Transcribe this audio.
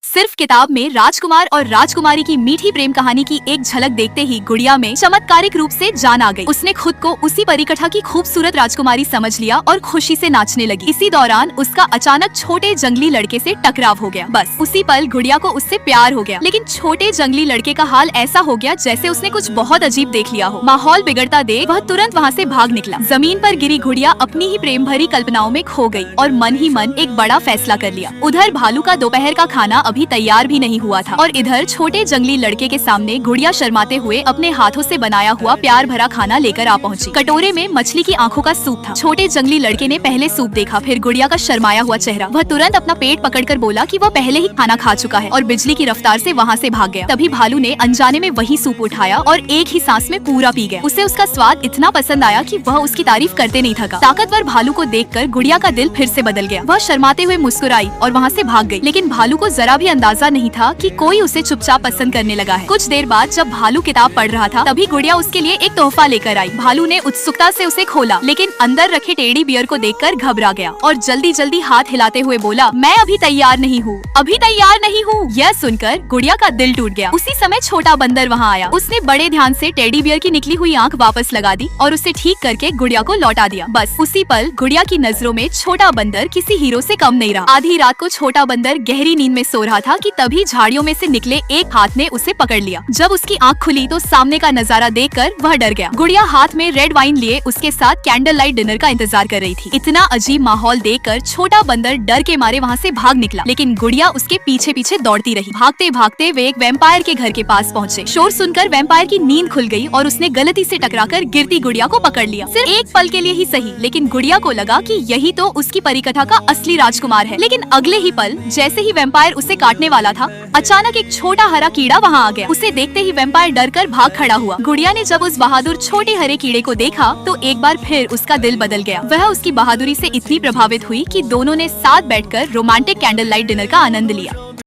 सिर्फ किताब में राजकुमार और राजकुमारी की मीठी प्रेम कहानी की एक झलक देखते ही गुड़िया में चमत्कारिक रूप से जान आ गई। उसने खुद को उसी परिकथा की खूबसूरत राजकुमारी समझ लिया और खुशी से नाचने लगी। इसी दौरान उसका अचानक छोटे जंगली लड़के से टकराव हो गया। बस उसी पल गुड़िया को उससे प्यार हो गया। लेकिन छोटे जंगली लड़के का हाल ऐसा हो गया जैसे उसने कुछ बहुत अजीब देख लिया हो। माहौल बिगड़ता देख वह तुरंत वहाँ से भाग निकला। जमीन पर गिरी गुड़िया अपनी ही प्रेम भरी कल्पनाओं में खो गई और मन ही मन एक बड़ा फैसला कर लिया। उधर भालू का दोपहर का खाना अभी तैयार भी नहीं हुआ था और इधर छोटे जंगली लड़के के सामने गुड़िया शर्माते हुए अपने हाथों से बनाया हुआ प्यार भरा खाना लेकर आ पहुंची। कटोरे में मछली की आंखों का सूप था। छोटे जंगली लड़के ने पहले सूप देखा, फिर गुड़िया का शर्माया हुआ चेहरा। वह तुरंत अपना पेट पकड़कर बोला कि वह पहले ही खाना खा चुका है और बिजली की रफ्तार से वहाँ से भाग गया। तभी भालू ने अनजाने में वही सूप उठाया और एक ही सांस में पूरा पी गया। उसे उसका स्वाद इतना पसंद आया कि वह उसकी तारीफ करते नहीं थका। ताकतवर भालू को देखकर गुड़िया का दिल फिर से बदल गया। वह शर्माते हुए मुस्कुराई और वहाँ से भाग गई। लेकिन भालू को जरा भी अंदाजा नहीं था कि कोई उसे चुपचाप पसंद करने लगा है। कुछ देर बाद जब भालू किताब पढ़ रहा था तभी गुड़िया उसके लिए एक तोहफा लेकर आई। भालू ने उत्सुकता से उसे खोला, लेकिन अंदर रखे टेडी बियर को देखकर घबरा गया और जल्दी जल्दी हाथ हिलाते हुए बोला, मैं अभी तैयार नहीं हूँ, अभी तैयार नहीं हूँ। यह सुनकर गुड़िया का दिल टूट गया। उसी समय छोटा बंदर वहाँ आया। उसने बड़े ध्यान से टेडी बियर की निकली हुई आँख वापस लगा दी और उसे ठीक करके गुड़िया को लौटा दिया। बस उसी पल गुड़िया की नजरों में छोटा बंदर किसी हीरो से कम नहीं रहा। आधी रात को छोटा बंदर गहरी नींद में सो रहा था कि तभी झाड़ियों में से निकले एक हाथ ने उसे पकड़ लिया। जब उसकी आंख खुली तो सामने का नजारा देखकर वह डर गया। गुड़िया हाथ में रेड वाइन लिए उसके साथ कैंडल लाइट डिनर का इंतजार कर रही थी। इतना अजीब माहौल देखकर छोटा बंदर डर के मारे वहाँ से भाग निकला, लेकिन गुड़िया उसके पीछे पीछे दौड़ती रही। भागते भागते वे एक वैम्पायर के घर के पास पहुँचे। शोर सुनकर वैम्पायर की नींद खुल गई और उसने गलती से टकराकर गिरती गुड़िया को पकड़ लिया। सिर्फ एक पल के लिए ही सही, लेकिन गुड़िया को लगा कि यही तो उसकी परिकथा का असली राजकुमार है। लेकिन अगले ही पल जैसे ही वैम्पायर उसे काटने वाला था, अचानक एक छोटा हरा कीड़ा वहाँ आ गया। उसे देखते ही वैम्पायर डरकर भाग खड़ा हुआ। गुड़िया ने जब उस बहादुर छोटे हरे कीड़े को देखा तो एक बार फिर उसका दिल बदल गया। वह उसकी बहादुरी से इतनी प्रभावित हुई कि दोनों ने साथ बैठकर रोमांटिक कैंडल लाइट डिनर का आनंद लिया।